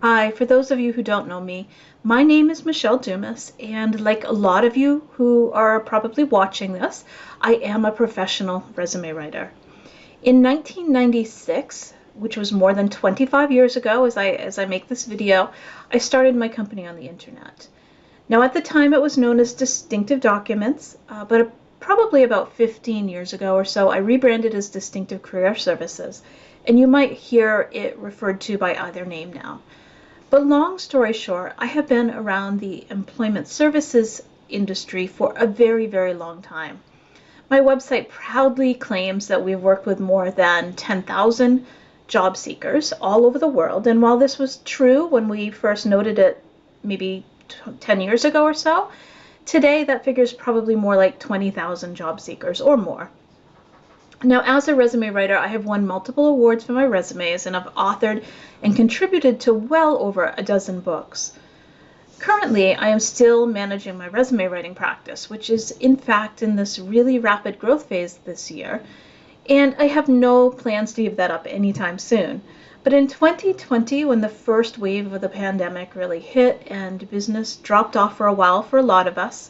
Hi, for those of you who don't know me, my name is Michelle Dumas, and like a lot of you who are probably watching this, I am a professional resume writer. In 1996, which was more than 25 years ago as I make this video, I started my company on the internet. Now at the time it was known as Distinctive Documents, but probably about 15 years ago or so, I rebranded as Distinctive Career Services, and you might hear it referred to by either name now. But long story short, I have been around the employment services industry for a very, very long time. My website proudly claims that we've worked with more than 10,000 job seekers all over the world. And while this was true when we first noted it maybe 10 years ago or so, today that figure is probably more like 20,000 job seekers or more. Now, as a resume writer, I have won multiple awards for my resumes and I've authored and contributed to well over a dozen books. Currently, I am still managing my resume writing practice, which is in fact in this really rapid growth phase this year, and I have no plans to give that up anytime soon. But in 2020, when the first wave of the pandemic really hit and business dropped off for a while for a lot of us,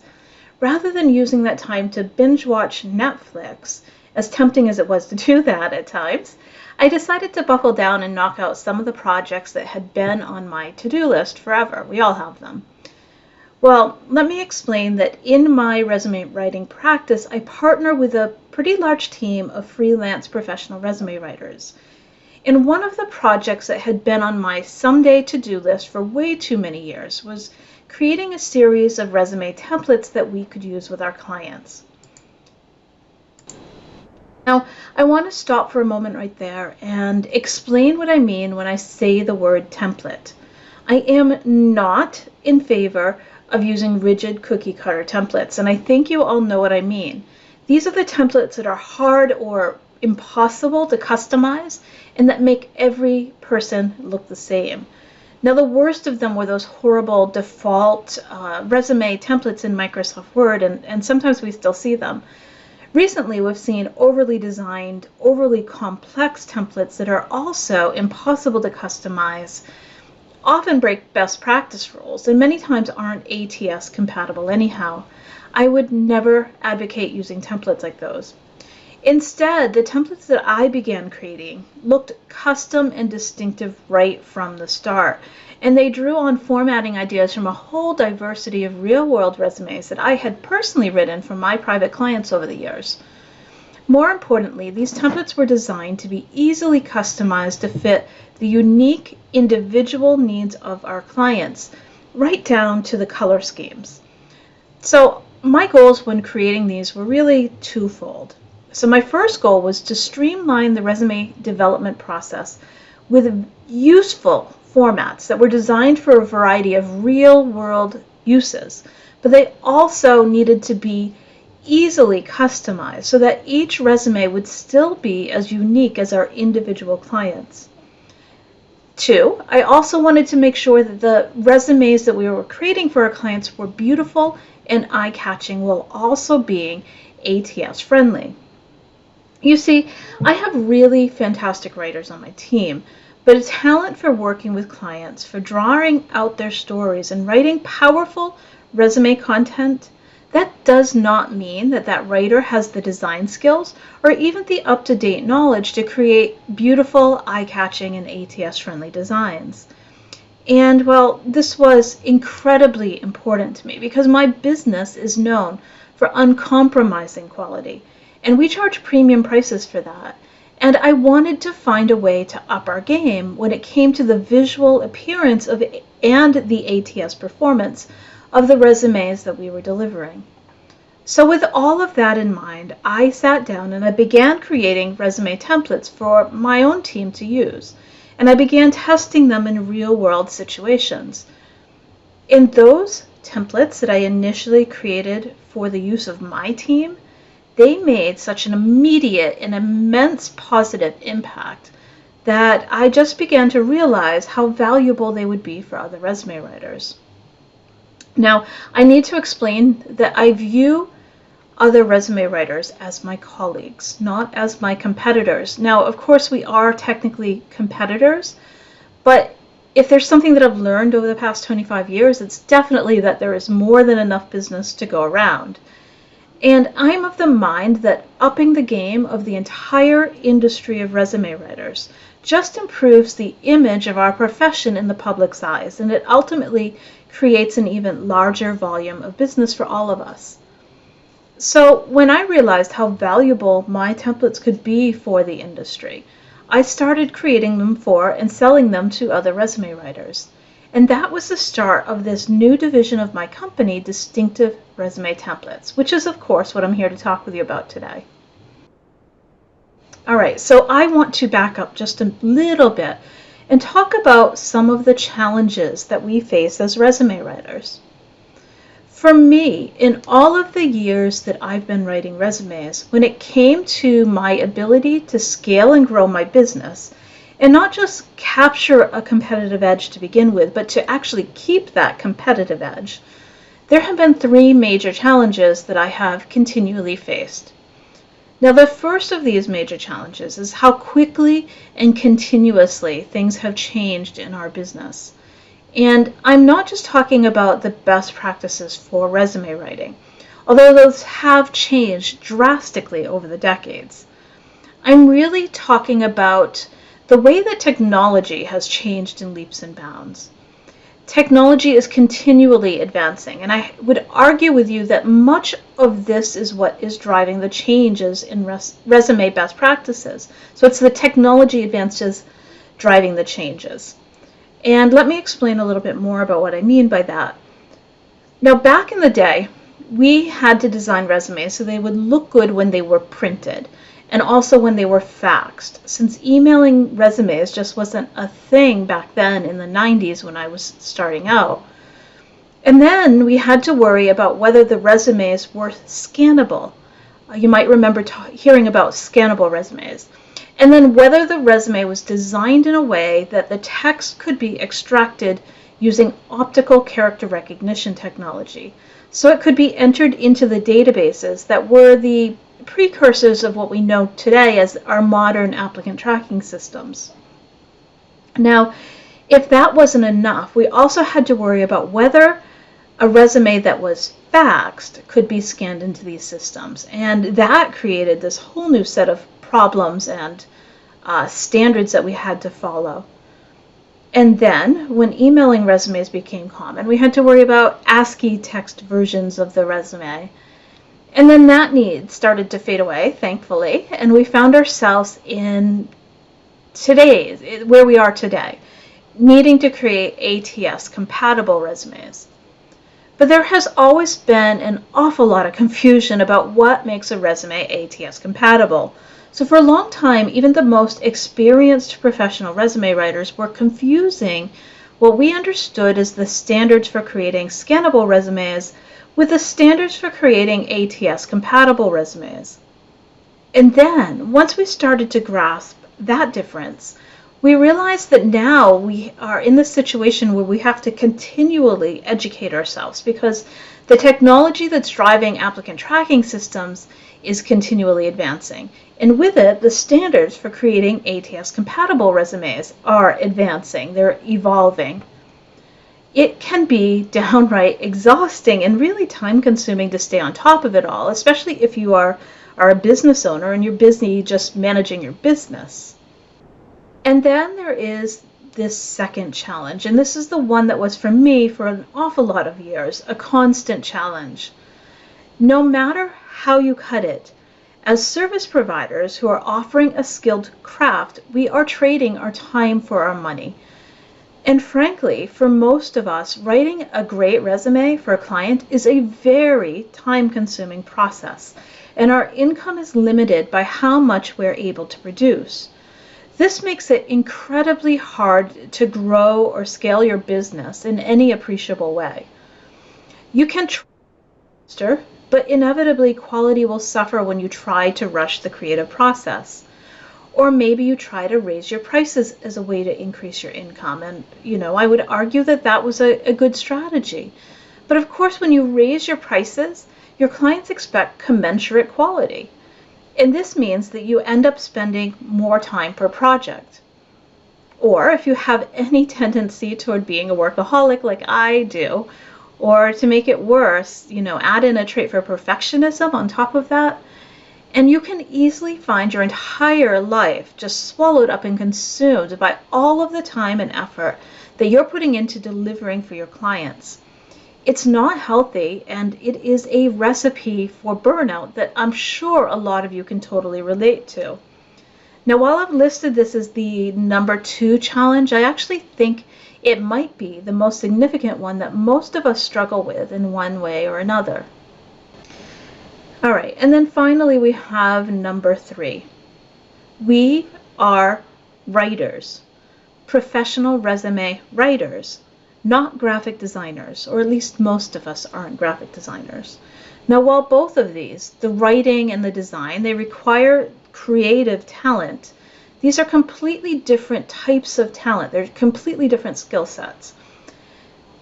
rather than using that time to binge watch Netflix, as tempting as it was to do that at times, I decided to buckle down and knock out some of the projects that had been on my to-do list forever. We all have them. Well, let me explain that in my resume writing practice, I partner with a pretty large team of freelance professional resume writers. And one of the projects that had been on my someday to-do list for way too many years was creating a series of resume templates that we could use with our clients. Now, I want to stop for a moment right there and explain what I mean when I say the word template. I am not in favor of using rigid cookie cutter templates, and I think you all know what I mean. These are the templates that are hard or impossible to customize and that make every person look the same. Now, the worst of them were those horrible default resume templates in Microsoft Word, and sometimes we still see them. Recently, we've seen overly designed, overly complex templates that are also impossible to customize, often break best practice rules, and many times aren't ATS compatible anyhow. I would never advocate using templates like those. Instead, the templates that I began creating looked custom and distinctive right from the start, and they drew on formatting ideas from a whole diversity of real-world resumes that I had personally written for my private clients over the years. More importantly, these templates were designed to be easily customized to fit the unique individual needs of our clients, right down to the color schemes. So my goals when creating these were really twofold. So my first goal was to streamline the resume development process with useful formats that were designed for a variety of real-world uses, but they also needed to be easily customized so that each resume would still be as unique as our individual clients. Two, I also wanted to make sure that the resumes that we were creating for our clients were beautiful and eye-catching while also being ATS friendly. You see, I have really fantastic writers on my team, but a talent for working with clients, for drawing out their stories and writing powerful resume content, that does not mean that that writer has the design skills or even the up-to-date knowledge to create beautiful, eye-catching, and ATS-friendly designs. And well, this was incredibly important to me because my business is known for uncompromising quality, and we charge premium prices for that. And I wanted to find a way to up our game when it came to the visual appearance of and the ATS performance of the resumes that we were delivering. So with all of that in mind, I sat down and I began creating resume templates for my own team to use. And I began testing them in real-world situations. In those templates that I initially created for the use of my team, they made such an immediate and immense positive impact that I just began to realize how valuable they would be for other resume writers. Now, I need to explain that I view other resume writers as my colleagues, not as my competitors. Now, of course, we are technically competitors, but If there's something that I've learned over the past 25 years, it's definitely that there is more than enough business to go around. And I'm of the mind that upping the game of the entire industry of resume writers just improves the image of our profession in the public's eyes, and it ultimately creates an even larger volume of business for all of us. So when I realized how valuable my templates could be for the industry, I started creating them for and selling them to other resume writers. And that was the start of this new division of my company, Distinctive Resume Templates, which is, of course, what I'm here to talk with you about today. All right, so I want to back up just a little bit and talk about some of the challenges that we face as resume writers. For me, in all of the years that I've been writing resumes, when it came to my ability to scale and grow my business, and not just capture a competitive edge to begin with, but to actually keep that competitive edge, there have been three major challenges that I have continually faced. Now, the first of these major challenges is how quickly and continuously things have changed in our business. And I'm not just talking about the best practices for resume writing, although those have changed drastically over the decades. I'm really talking about the way that technology has changed in leaps and bounds. Technology is continually advancing, and I would argue with you that much of this is what is driving the changes in resume best practices. So it's the technology advances driving the changes. And let me explain a little bit more about what I mean by that. Now, back in the day, we had to design resumes so they would look good when they were printed and also when they were faxed, since emailing resumes just wasn't a thing back then in the 90s when I was starting out. And then we had to worry about whether the resumes were scannable. You might remember hearing about scannable resumes. And then whether the resume was designed in a way that the text could be extracted using optical character recognition technology, so it could be entered into the databases that were the precursors of what we know today as our modern applicant tracking systems. Now, if that wasn't enough, we also had to worry about whether a resume that was faxed could be scanned into these systems. And that created this whole new set of problems and standards that we had to follow. And then, when emailing resumes became common, we had to worry about ASCII text versions of the resume. And then that need started to fade away, thankfully, and we found ourselves in where we are today, needing to create ATS-compatible resumes. But there has always been an awful lot of confusion about what makes a resume ATS-compatible. So for a long time, even the most experienced professional resume writers were confusing what we understood as the standards for creating scannable resumes with the standards for creating ATS-compatible resumes. And then, once we started to grasp that difference, we realized that now we are in this situation where we have to continually educate ourselves because the technology that's driving applicant tracking systems is continually advancing. And with it, the standards for creating ATS-compatible resumes are advancing. They're evolving. It can be downright exhausting and really time-consuming to stay on top of it all, especially if you are a business owner and you're busy just managing your business. And then there is this second challenge, and this is the one that was for me for an awful lot of years, a constant challenge. No matter how you cut it, as service providers who are offering a skilled craft, we are trading our time for our money. And frankly, for most of us, writing a great resume for a client is a very time-consuming process, and our income is limited by how much we're able to produce. This makes it incredibly hard to grow or scale your business in any appreciable way. You can try, but inevitably quality will suffer when you try to rush the creative process. Or maybe you try to raise your prices as a way to increase your income. And, I would argue that that was a good strategy. But of course, when you raise your prices, your clients expect commensurate quality. And this means that you end up spending more time per project. Or if you have any tendency toward being a workaholic like I do, or to make it worse, add in a trait for perfectionism on top of that, and you can easily find your entire life just swallowed up and consumed by all of the time and effort that you're putting into delivering for your clients. It's not healthy, and it is a recipe for burnout that I'm sure a lot of you can totally relate to. Now, while I've listed this as the number 2 challenge, I actually think it might be the most significant one that most of us struggle with in one way or another. All right, and then finally we have number 3. We are writers, professional resume writers, not graphic designers, or at least most of us aren't graphic designers. Now, while both of these, the writing and the design, they require creative talent, these are completely different types of talent. They're completely different skill sets.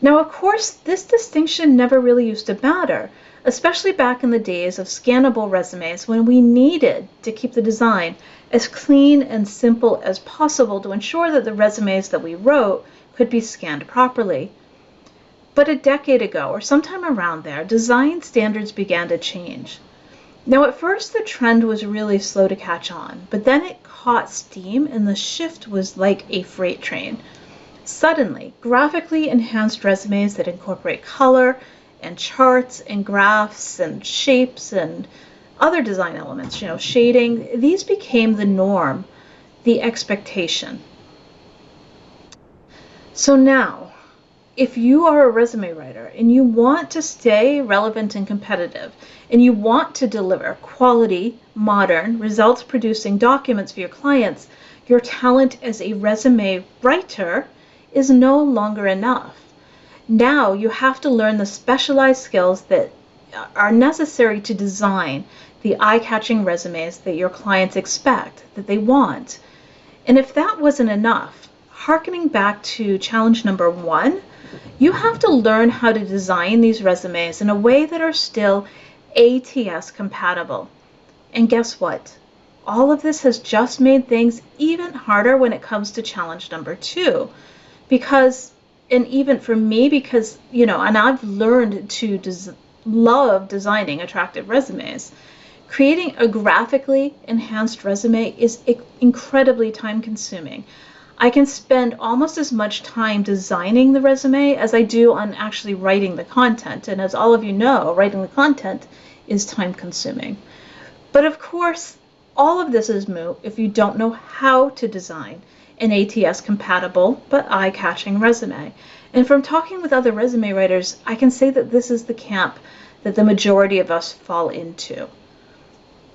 Now, of course, this distinction never really used to matter, especially back in the days of scannable resumes when we needed to keep the design as clean and simple as possible to ensure that the resumes that we wrote could be scanned properly. But a decade ago, or sometime around there, design standards began to change. Now, at first, the trend was really slow to catch on, but then it caught steam and the shift was like a freight train. Suddenly, graphically enhanced resumes that incorporate color and charts and graphs and shapes and other design elements, shading, these became the norm, the expectation. So now, if you are a resume writer and you want to stay relevant and competitive, and you want to deliver quality, modern, results-producing documents for your clients, your talent as a resume writer is no longer enough. Now you have to learn the specialized skills that are necessary to design the eye-catching resumes that your clients expect, that they want. And if that wasn't enough, hearkening back to challenge number 1, you have to learn how to design these resumes in a way that are still ATS compatible. And guess what? All of this has just made things even harder when it comes to challenge number 2. And even for me, because, and I've learned to love designing attractive resumes. Creating a graphically enhanced resume is incredibly time consuming. I can spend almost as much time designing the resume as I do on actually writing the content. And as all of you know, writing the content is time consuming. But of course, all of this is moot if you don't know how to design an ATS compatible but eye-catching resume. And from talking with other resume writers, I can say that this is the camp that the majority of us fall into.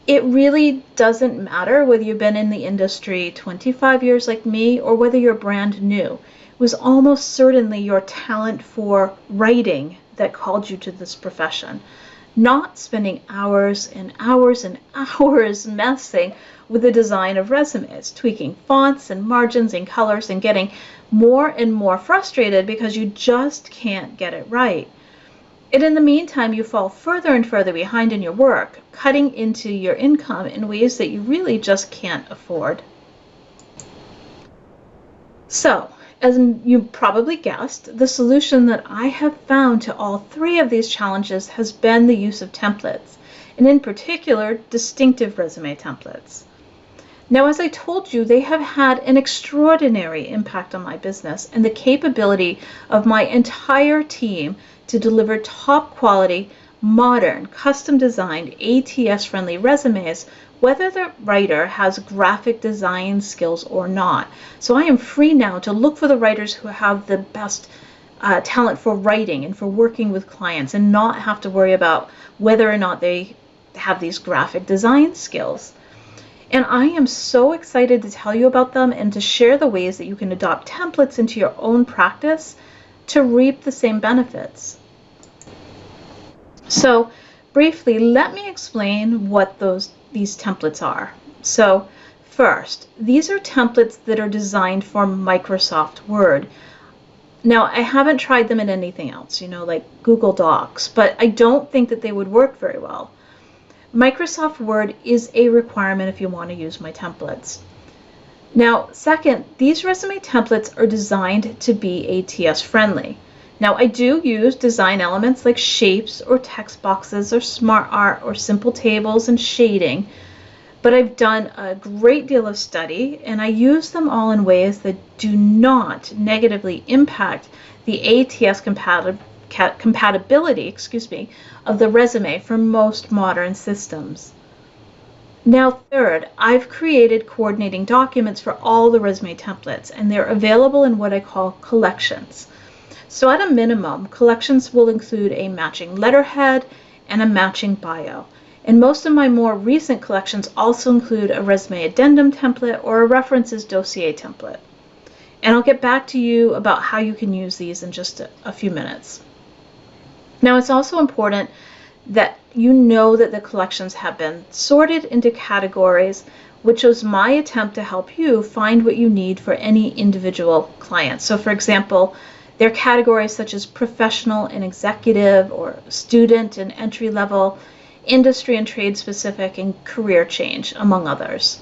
It really doesn't matter whether you've been in the industry 25 years like me or whether you're brand new. It was almost certainly your talent for writing that called you to this profession, not spending hours and hours and hours messing with the design of resumes, tweaking fonts and margins and colors and getting more and more frustrated because you just can't get it right. And in the meantime, you fall further and further behind in your work, cutting into your income in ways that you really just can't afford. So, as you probably guessed, the solution that I have found to all 3 of these challenges has been the use of templates, and in particular, distinctive resume templates. Now, as I told you, they have had an extraordinary impact on my business and the capability of my entire team to deliver top quality, modern, custom designed, ATS-friendly resumes, whether the writer has graphic design skills or not. So I am free now to look for the writers who have the best talent for writing and for working with clients and not have to worry about whether or not they have these graphic design skills. And I am so excited to tell you about them and to share the ways that you can adopt templates into your own practice to reap the same benefits. So briefly, let me explain what these templates are. So first, these are templates that are designed for Microsoft Word. Now, I haven't tried them in anything else, like Google Docs, but I don't think that they would work very well. Microsoft Word is a requirement if you want to use my templates. Now, second, these resume templates are designed to be ATS friendly. Now, I do use design elements like shapes or text boxes or smart art or simple tables and shading, but I've done a great deal of study and I use them all in ways that do not negatively impact the ATS compatibility, of the resume for most modern systems. Now, third, I've created coordinating documents for all the resume templates, and they're available in what I call collections. So at a minimum, collections will include a matching letterhead and a matching bio. And most of my more recent collections also include a resume addendum template or a references dossier template. And I'll get back to you about how you can use these in just a few minutes. Now, it's also important that you know that the collections have been sorted into categories, which was my attempt to help you find what you need for any individual client. So for example, there are categories such as professional and executive, or student and entry level, industry and trade specific, and career change, among others.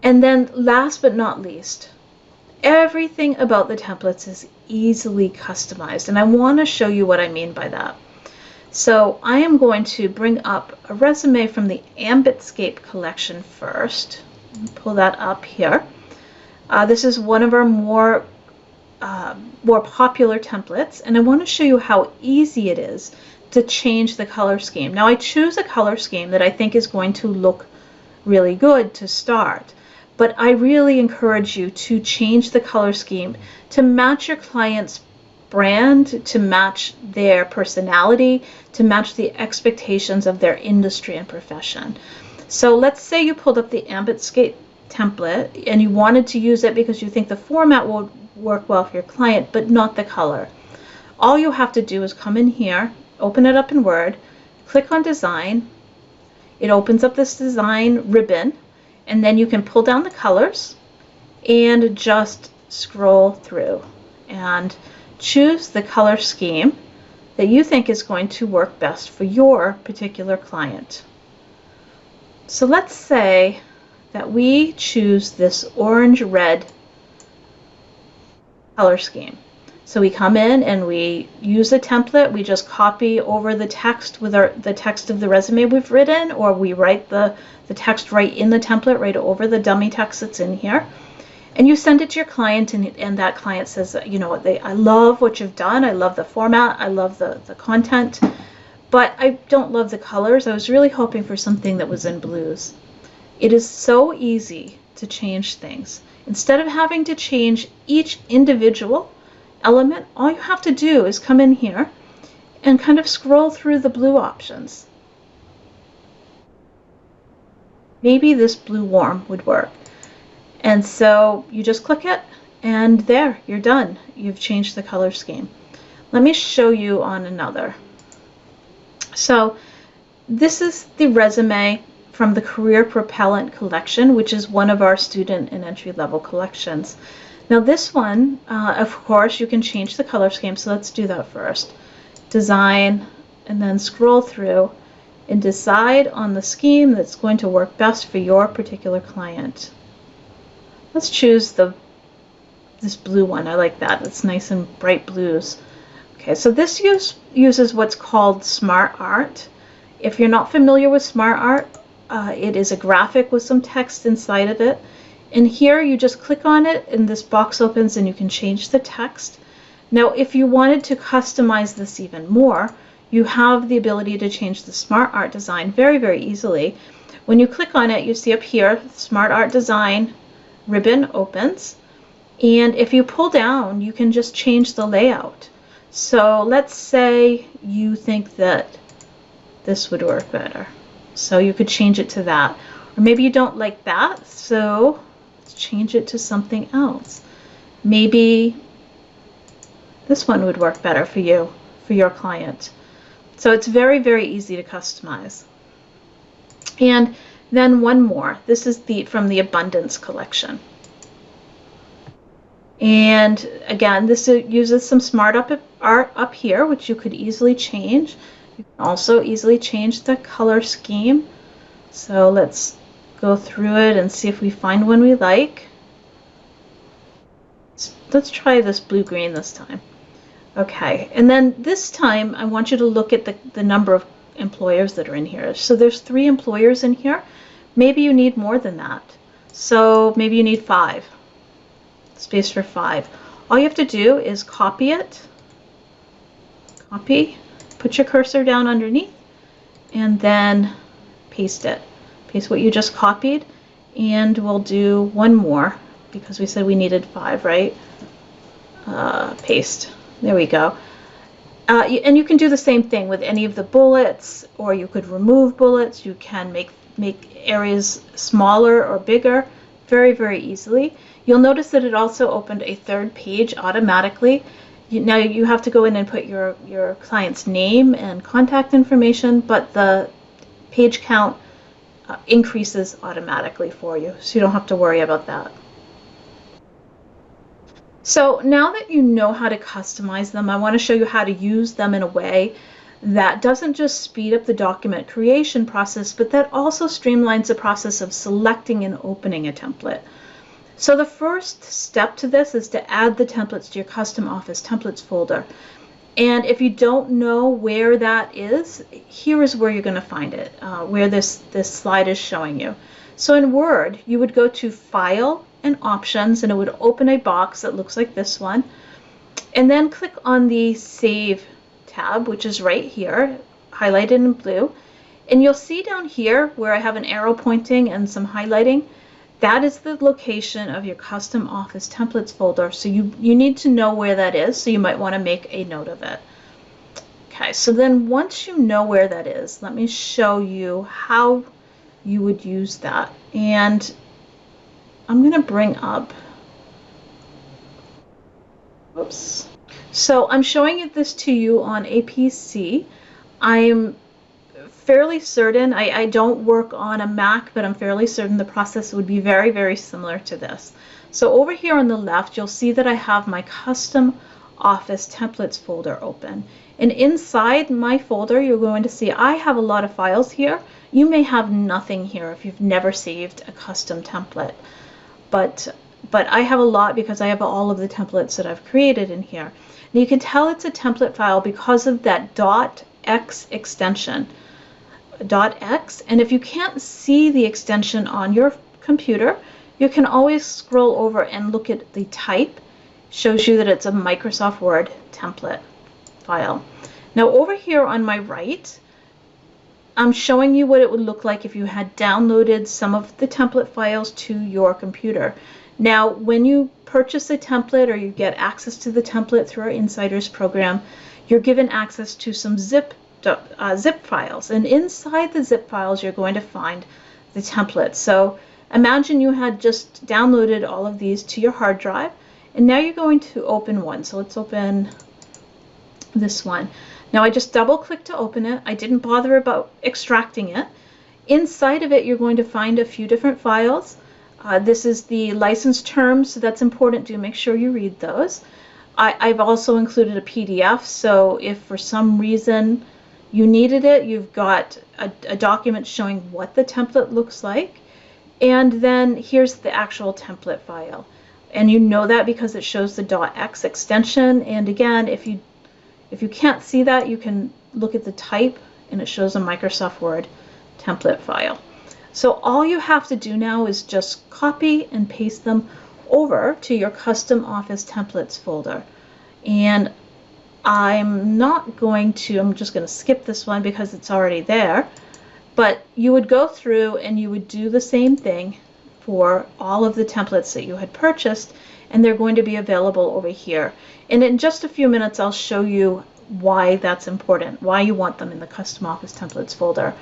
And then last but not least, everything about the templates is easily customized, and I want to show you what I mean by that. So I am going to bring up a resume from the Ambitscape collection first. Pull that up here. This is one of our more popular templates, and I want to show you how easy it is to change the color scheme. Now, I choose a color scheme that I think is going to look really good to start, but I really encourage you to change the color scheme to match your client's brand, to match their personality, to match the expectations of their industry and profession. So let's say you pulled up the Ambitscape template and you wanted to use it because you think the format will work well for your client, but not the color. All you have to do is come in here, open it up in Word, click on Design. It opens up this design ribbon, and then you can pull down the colors and just scroll through and choose the color scheme that you think is going to work best for your particular client. So let's say that we choose this orange-red color scheme. So we come in and we use a template. We just copy over the text with the text of the resume we've written, or we write the text right in the template, right over the dummy text that's in here. And you send it to your client, and that client says, you know what, I love what you've done. I love the format. I love the content, but I don't love the colors. I was really hoping for something that was in blues. It is so easy to change things. Instead of having to change each individual element, all you have to do is come in here and kind of scroll through the blue options. Maybe this blue warm would work. And so you just click it, and there, you're done. You've changed the color scheme. Let me show you on another. So this is the resume from the Career Propellant collection, which is one of our student and entry-level collections. Now this one, of course, you can change the color scheme, so let's do that first. Design, and then scroll through and decide on the scheme that's going to work best for your particular client. Let's choose this blue one. I like that. It's nice and bright blues. Okay, so this uses what's called smart art. If you're not familiar with smart art, it is a graphic with some text inside of it. And here you just click on it and this box opens and you can change the text. Now, if you wanted to customize this even more, you have the ability to change the smart art design very, very easily. When you click on it, you see up here, smart art design ribbon opens, and if you pull down, you can just change the layout. So let's say you think that this would work better, so you could change it to that. Or maybe you don't like that, so let's change it to something else. Maybe this one would work better for you, for your client. So it's very, very easy to customize. And then one more. This is from the Abundance collection. And again, this uses some smart art up here, which you could easily change. You can also easily change the color scheme. So let's go through it and see if we find one we like. Let's try this blue-green this time. Okay, and then this time I want you to look at the number of employers that are in here. So there's 3 employers in here. Maybe you need more than that. So maybe you need 5. Space for 5. All you have to do is copy it. Copy. Put your cursor down underneath and then paste it. Paste what you just copied, and we'll do one more because we said we needed 5, right? Paste. There we go. And you can do the same thing with any of the bullets, or you could remove bullets. You can make areas smaller or bigger very, very easily. You'll notice that it also opened a 3rd page automatically. Now you have to go in and put your client's name and contact information, but the page count increases automatically for you, so you don't have to worry about that. So now that you know how to customize them, I want to show you how to use them in a way that doesn't just speed up the document creation process, but that also streamlines the process of selecting and opening a template. So the first step to this is to add the templates to your custom office templates folder. And if you don't know where that is, here is where you're going to find it, where this slide is showing you. So in Word, you would go to File and Options, and it would open a box that looks like this one. And then click on the Save tab, which is right here, highlighted in blue. And you'll see down here where I have an arrow pointing and some highlighting, that is the location of your custom office templates folder. So you need to know where that is, so you might want to make a note of it. Okay, so then once you know where that is, let me show you how you would use that. And I'm going to bring up, oops. So I'm showing this to you on a PC. I'm fairly certain, I don't work on a Mac, but I'm fairly certain the process would be very, very similar to this. So over here on the left, you'll see that I have my custom office templates folder open. And inside my folder, you're going to see I have a lot of files here. You may have nothing here if you've never saved a custom template. But I have a lot because I have all of the templates that I've created in here. And you can tell it's a template file because of that .x extension. .x, and if you can't see the extension on your computer, you can always scroll over and look at the type. It shows you that it's a Microsoft Word template file. Now over here on my right, I'm showing you what it would look like if you had downloaded some of the template files to your computer. Now when you purchase a template or you get access to the template through our Insiders program, you're given access to some zip files, and inside the zip files you're going to find the template. So imagine you had just downloaded all of these to your hard drive, and now you're going to open one. So let's open this one. Now I just double click to open it. I didn't bother about extracting it. Inside of it you're going to find a few different files. This is the license terms, so that's important. Do make sure you read those. I've also included a PDF, so if for some reason you needed it, you've got a document showing what the template looks like. And then here's the actual template file. And you know that because it shows the .x extension. And again, if you can't see that, you can look at the type, and it shows a Microsoft Word template file. So all you have to do now is just copy and paste them over to your custom office templates folder. And I'm just going to skip this one because it's already there. But you would go through and you would do the same thing for all of the templates that you had purchased, and they're going to be available over here. And in just a few minutes, I'll show you why that's important, why you want them in the custom office templates folder.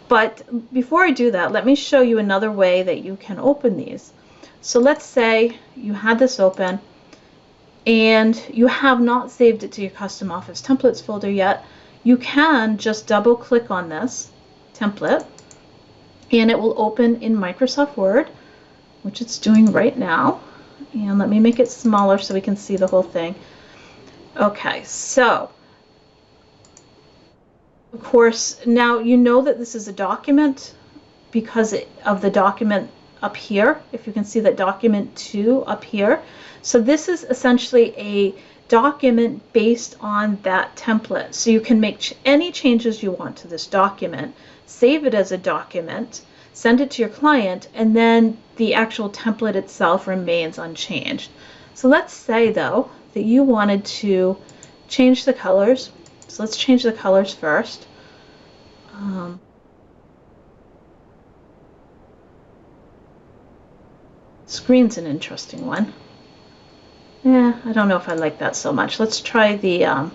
But before I do that, let me show you another way that you can open these. So let's say you had this open and you have not saved it to your custom office templates folder yet. You can just double click on this template and it will open in Microsoft Word, which it's doing right now. And let me make it smaller so we can see the whole thing. Okay, so of course, now you know that this is a document because of the document up here, if you can see that document 2 up here. So this is essentially a document based on that template. So you can make any changes you want to this document, save it as a document, send it to your client, and then the actual template itself remains unchanged. So let's say though that you wanted to change the colors. So let's change the colors first. Screen's an interesting one. Yeah, I don't know if I like that so much. Let's try the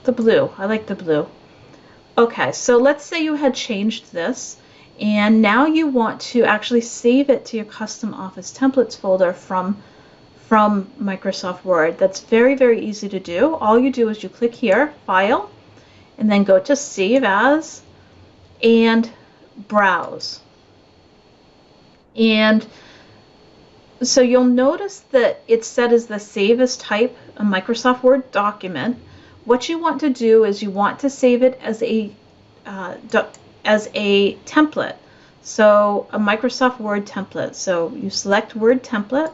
blue. I like the blue. Okay, so let's say you had changed this, and now you want to actually save it to your custom office templates folder from Microsoft Word. That's very, very easy to do. All you do is you click here, File, and then go to Save As and Browse. And so you'll notice that it's set as the Save As type, a Microsoft Word document. What you want to do is you want to save it as a template. So a Microsoft Word template. So you select Word template,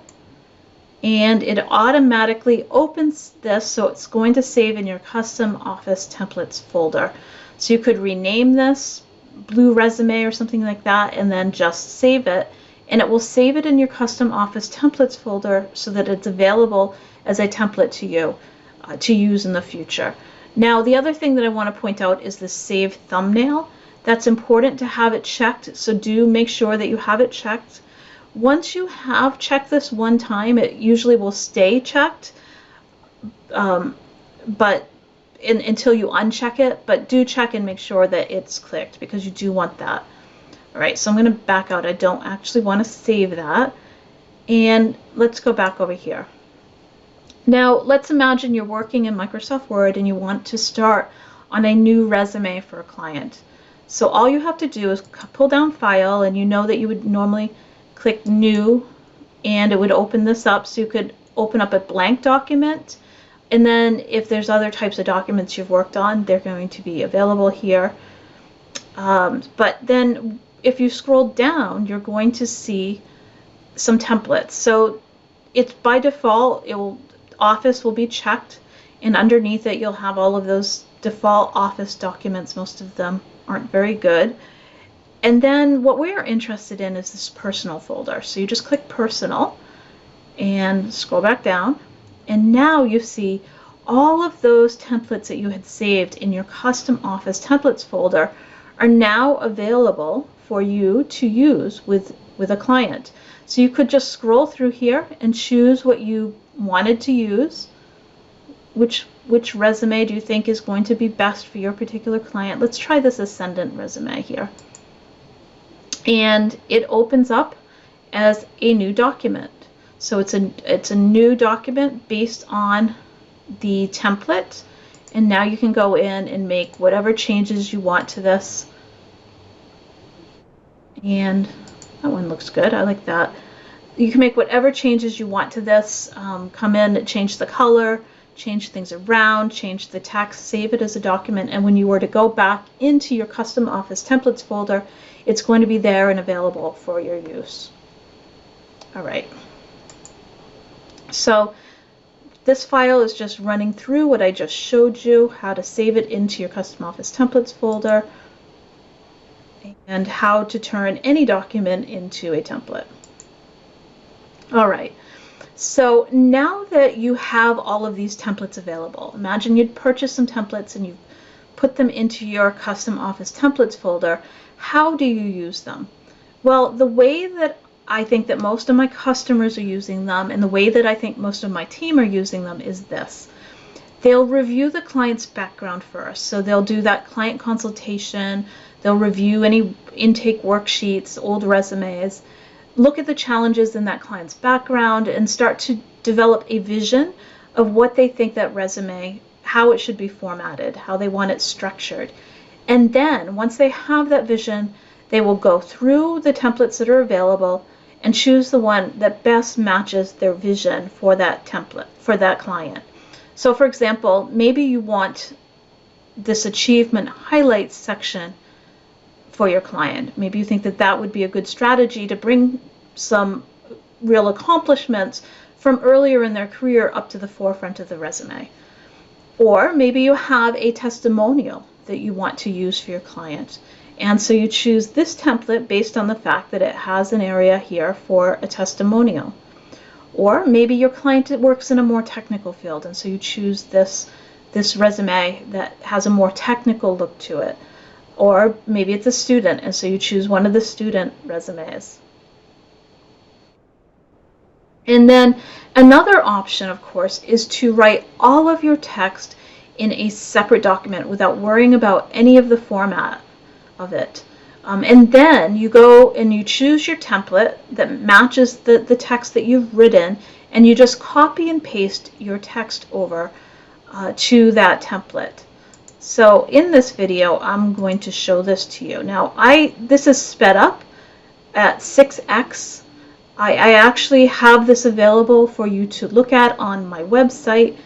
and it automatically opens this, so it's going to save in your custom office templates folder. So you could rename this Blue Resume or something like that, and then just save it, and it will save it in your custom office templates folder so that it's available as a template to you to use in the future. Now, the other thing that I want to point out is the save thumbnail. That's important to have it checked, so do make sure that you have it checked. Once you have checked this one time, it usually will stay checked, but until you uncheck it, but do check and make sure that it's clicked because you do want that. All right, so I'm going to back out. I don't actually want to save that. And let's go back over here. Now, let's imagine you're working in Microsoft Word and you want to start on a new resume for a client. So all you have to do is pull down File, and you know that you would normally click New, and it would open this up, so you could open up a blank document, and then if there's other types of documents you've worked on, they're going to be available here. But then if you scroll down, you're going to see some templates. So it's by default, Office will be checked, and underneath it you'll have all of those default Office documents. Most of them aren't very good. And then what we are interested in is this personal folder. So you just click Personal and scroll back down, and now you see all of those templates that you had saved in your custom Office templates folder are now available for you to use with a client. So you could just scroll through here and choose what you wanted to use. Which resume do you think is going to be best for your particular client? Let's try this Ascendant resume here. And it opens up as a new document. So it's a new document based on the template, and now you can go in and make whatever changes you want to this. And that one looks good. I like that. You can make whatever changes you want to this. Come in, change the color, change things around, change the text, save it as a document, and when you were to go back into your custom Office templates folder, it's going to be there and available for your use. All right. So this file is just running through what I just showed you, how to save it into your custom Office templates folder, and how to turn any document into a template. All right. So now that you have all of these templates available, imagine you'd purchased some templates and you've put them into your custom Office templates folder. How do you use them? Well, the way that I think that most of my customers are using them, and the way that I think most of my team are using them, is this. They'll review the client's background first. So they'll do that client consultation, they'll review any intake worksheets, old resumes, look at the challenges in that client's background, and start to develop a vision of what they think that resume, how it should be formatted, how they want it structured. And then once they have that vision, they will go through the templates that are available and choose the one that best matches their vision for that template, for that client. So for example, maybe you want this achievement highlights section for your client. Maybe you think that that would be a good strategy to bring some real accomplishments from earlier in their career up to the forefront of the resume. Or maybe you have a testimonial that you want to use for your client. And so you choose this template based on the fact that it has an area here for a testimonial. Or maybe your client works in a more technical field, and so you choose this resume that has a more technical look to it. Or maybe it's a student, and so you choose one of the student resumes. And then another option, of course, is to write all of your text in a separate document without worrying about any of the format of it. And then you go and you choose your template that matches the text that you've written, and you just copy and paste your text over to that template. So in this video, I'm going to show this to you. Now, this is sped up at 6x. I actually have this available for you to look at on my website.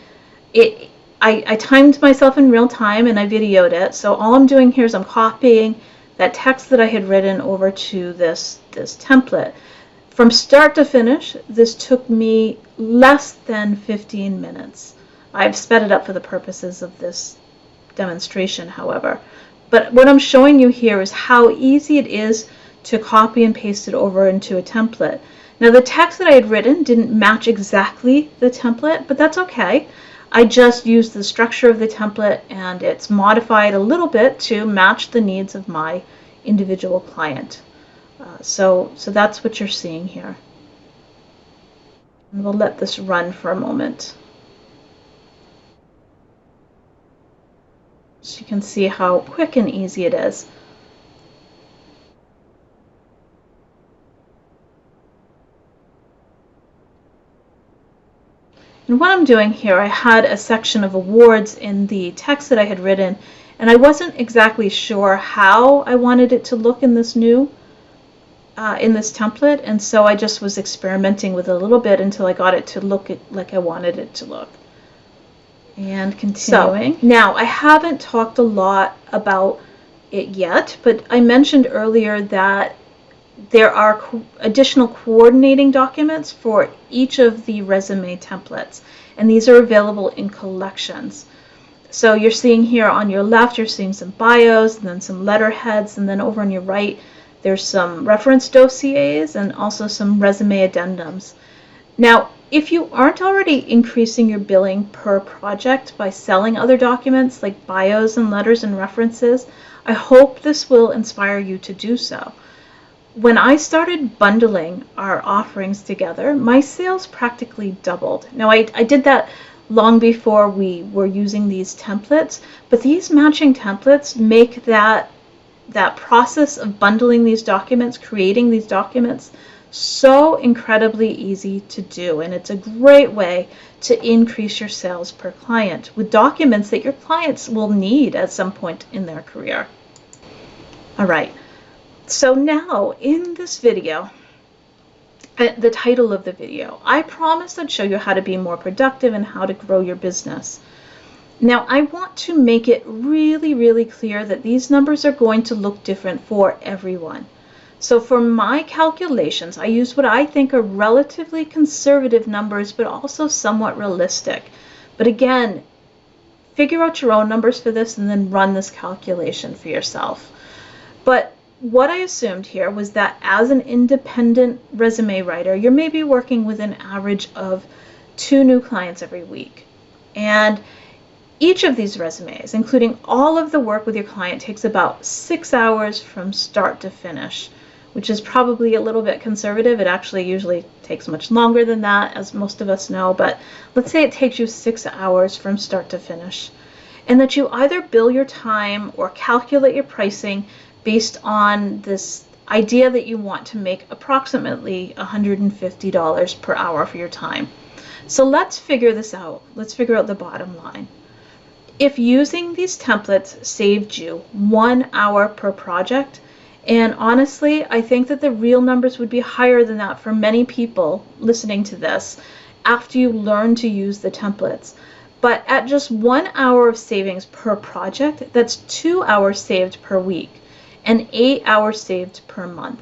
I timed myself in real time and I videoed it. So all I'm doing here is I'm copying that text that I had written over to this template. From start to finish, this took me less than 15 minutes. I've sped it up for the purposes of this demonstration, however. But what I'm showing you here is how easy it is to copy and paste it over into a template. Now, the text that I had written didn't match exactly the template, but that's okay. I just used the structure of the template, and it's modified a little bit to match the needs of my individual client. So that's what you're seeing here. And we'll let this run for a moment. So you can see how quick and easy it is. And what I'm doing here, I had a section of awards in the text that I had written, and I wasn't exactly sure how I wanted it to look in this in this template, and so I just was experimenting with it a little bit until I got it to look like I wanted it to look. And continuing. So, now, I haven't talked a lot about it yet, but I mentioned earlier that there are additional coordinating documents for each of the resume templates, and these are available in collections. So you're seeing here on your left, you're seeing some bios, and then some letterheads, and then over on your right, there's some reference dossiers and also some resume addendums. Now, if you aren't already increasing your billing per project by selling other documents like bios and letters and references, I hope this will inspire you to do so. When I started bundling our offerings together, my sales practically doubled. Now, I did that long before we were using these templates, but these matching templates make that process of bundling these documents, creating these documents, so incredibly easy to do. And it's a great way to increase your sales per client with documents that your clients will need at some point in their career. All right. So now in this video, the title of the video, I promised I'd show you how to be more productive and how to grow your business. Now, I want to make it really, really clear that these numbers are going to look different for everyone. So for my calculations, I used what I think are relatively conservative numbers, but also somewhat realistic. But again, figure out your own numbers for this and then run this calculation for yourself. But what I assumed here was that as an independent resume writer, you're maybe working with an average of 2 new clients every week. And each of these resumes, including all of the work with your client, takes about 6 hours from start to finish, which is probably a little bit conservative. It actually usually takes much longer than that, as most of us know, but let's say it takes you 6 hours from start to finish, and that you either bill your time or calculate your pricing based on this idea that you want to make approximately $150 per hour for your time. So let's figure this out. Let's figure out the bottom line. If using these templates saved you 1 hour per project, and honestly, I think that the real numbers would be higher than that for many people listening to this after you learn to use the templates. But at just 1 hour of savings per project, that's 2 hours saved per week. and 8 hours saved per month.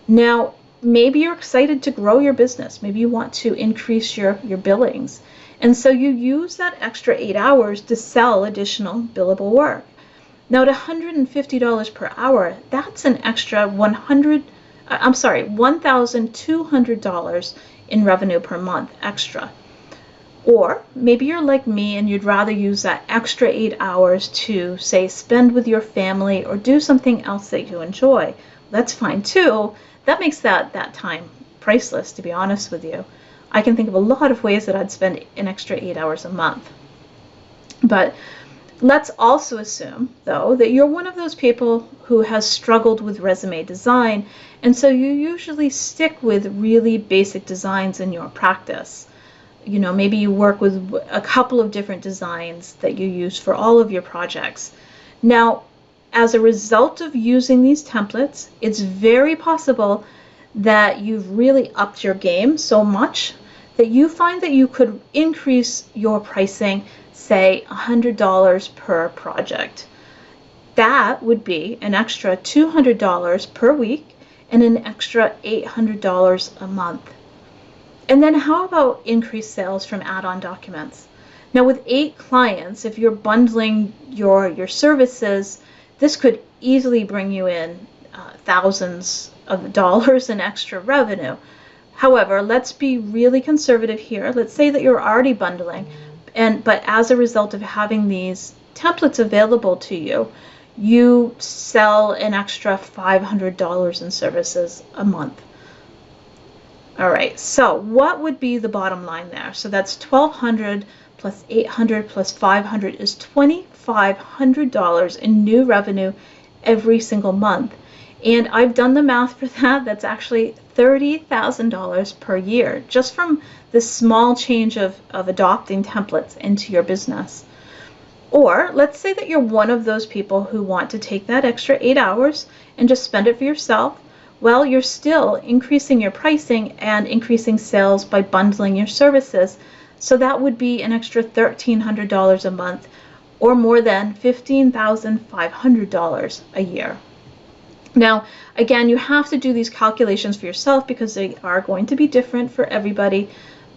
Now, maybe you're excited to grow your business. Maybe you want to increase your billings. And so you use that extra 8 hours to sell additional billable work. Now at $150 per hour, that's an extra $1,200 in revenue per month extra. Or maybe you're like me and you'd rather use that extra 8 hours to, say, spend with your family or do something else that you enjoy. That's fine too. That makes that time priceless, to be honest with you. I can think of a lot of ways that I'd spend an extra 8 hours a month. But let's also assume, though, that you're one of those people who has struggled with resume design, and so you usually stick with really basic designs in your practice. You know, maybe you work with a couple of different designs that you use for all of your projects. Now, as a result of using these templates, it's very possible that you've really upped your game so much that you find that you could increase your pricing, say $100 per project. That would be an extra $200 per week and an extra $800 a month. And then how about increased sales from add-on documents? Now with 8 clients, if you're bundling your services, this could easily bring you in thousands of dollars in extra revenue. However, let's be really conservative here. Let's say that you're already bundling, but as a result of having these templates available to you, you sell an extra $500 in services a month. All right, so what would be the bottom line there? So that's $1,200 plus $800 plus $500 is $2,500 in new revenue every single month. And I've done the math for that. That's actually $30,000 per year, just from this small change of adopting templates into your business. Or let's say that you're one of those people who want to take that extra 8 hours and just spend it for yourself. Well, you're still increasing your pricing and increasing sales by bundling your services. So that would be an extra $1,300 a month, or more than $15,500 a year. Now, again, you have to do these calculations for yourself because they are going to be different for everybody.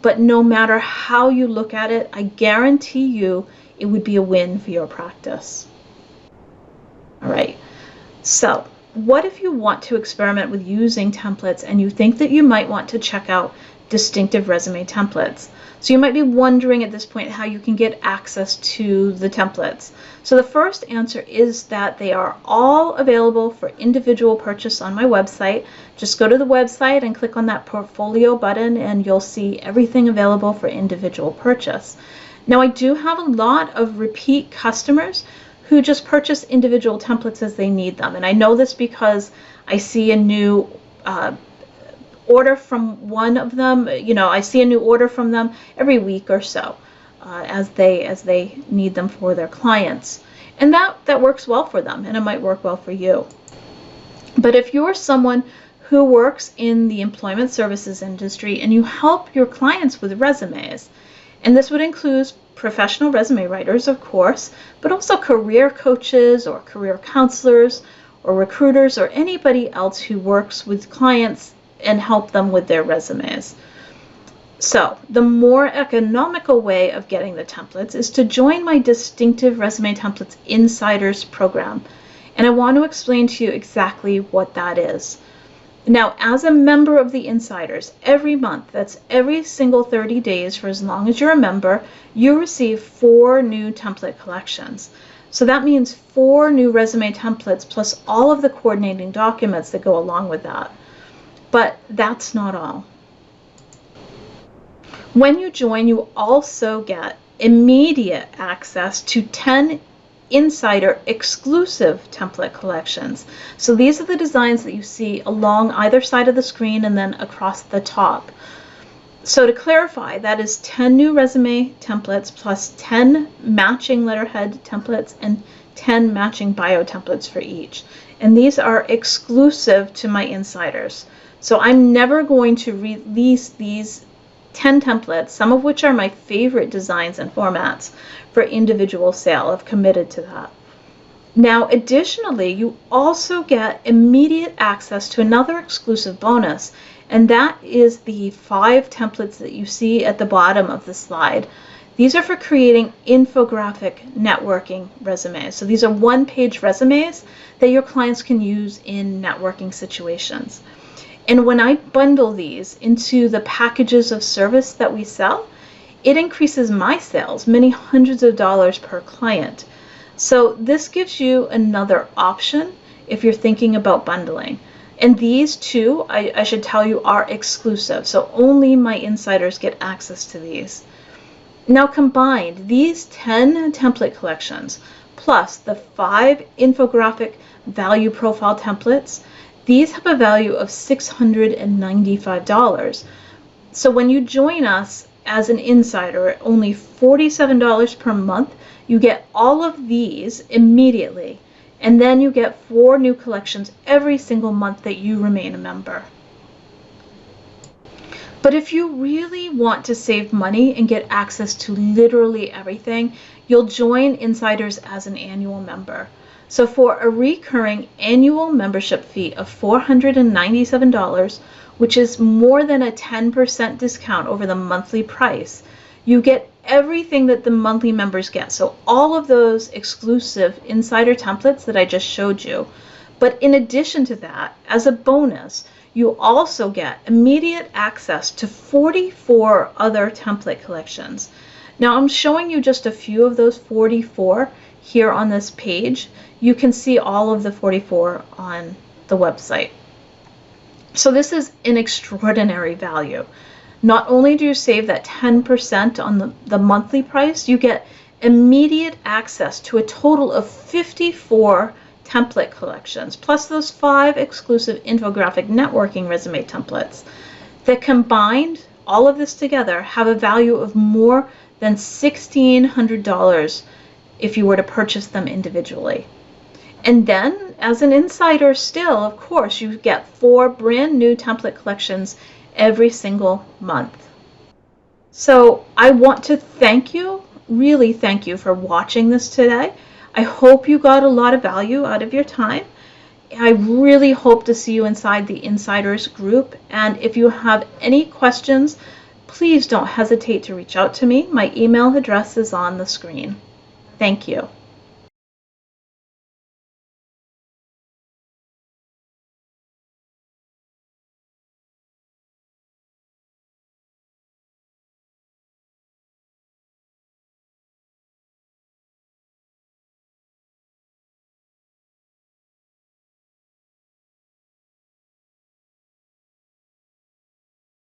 But no matter how you look at it, I guarantee you it would be a win for your practice. All right. So what if you want to experiment with using templates and you think that you might want to check out distinctive resume templates? So you might be wondering at this point how you can get access to the templates. So the first answer is that they are all available for individual purchase on my website. Just go to the website and click on that portfolio button and you'll see everything available for individual purchase. Now I do have a lot of repeat customers who just purchase individual templates as they need them. And I know this because I see a new order from one of them. You know, I see a new order from them every week or so as they need them for their clients. And that works well for them, and it might work well for you. But if you're someone who works in the employment services industry and you help your clients with resumes, and this would include professional resume writers, of course, but also career coaches or career counselors or recruiters or anybody else who works with clients and help them with their resumes. So the more economical way of getting the templates is to join my Distinctive Resume Templates Insiders program. And I want to explain to you exactly what that is. Now, as a member of the Insiders, every month, that's every single 30 days for as long as you're a member, you receive 4 new template collections. So that means 4 new resume templates plus all of the coordinating documents that go along with that. But that's not all. When you join, you also get immediate access to 10 Insider exclusive template collections. So these are the designs that you see along either side of the screen and then across the top. So to clarify, that is 10 new resume templates plus 10 matching letterhead templates and 10 matching bio templates for each. And these are exclusive to my Insiders. So I'm never going to release these 10 templates, some of which are my favorite designs and formats, for individual sale. I've committed to that. Now, additionally, you also get immediate access to another exclusive bonus, and that is the 5 templates that you see at the bottom of the slide. These are for creating infographic networking resumes. So these are one-page resumes that your clients can use in networking situations. And when I bundle these into the packages of service that we sell, it increases my sales many hundreds of dollars per client. So this gives you another option if you're thinking about bundling. And these two, I should tell you, are exclusive. So only my insiders get access to these. Now combined, these 10 template collections plus the 5 infographic value profile templates, these have a value of $695. So when you join us as an insider at only $47 per month, you get all of these immediately. And then you get 4 new collections every single month that you remain a member. But if you really want to save money and get access to literally everything, you'll join Insiders as an annual member. So for a recurring annual membership fee of $497, which is more than a 10% discount over the monthly price, you get everything that the monthly members get. So all of those exclusive insider templates that I just showed you. But in addition to that, as a bonus, you also get immediate access to 44 other template collections. Now I'm showing you just a few of those 44 here on this page. You can see all of the 44 on the website. So this is an extraordinary value. Not only do you save that 10% on the monthly price, you get immediate access to a total of 54 template collections, plus those 5 exclusive infographic networking resume templates that combined, all of this together, have a value of more than $1,600 if you were to purchase them individually. And then, as an insider still, of course, you get 4 brand new template collections every single month. So I want to thank you, really thank you for watching this today. I hope you got a lot of value out of your time. I really hope to see you inside the Insiders group. And if you have any questions, please don't hesitate to reach out to me. My email address is on the screen. Thank you.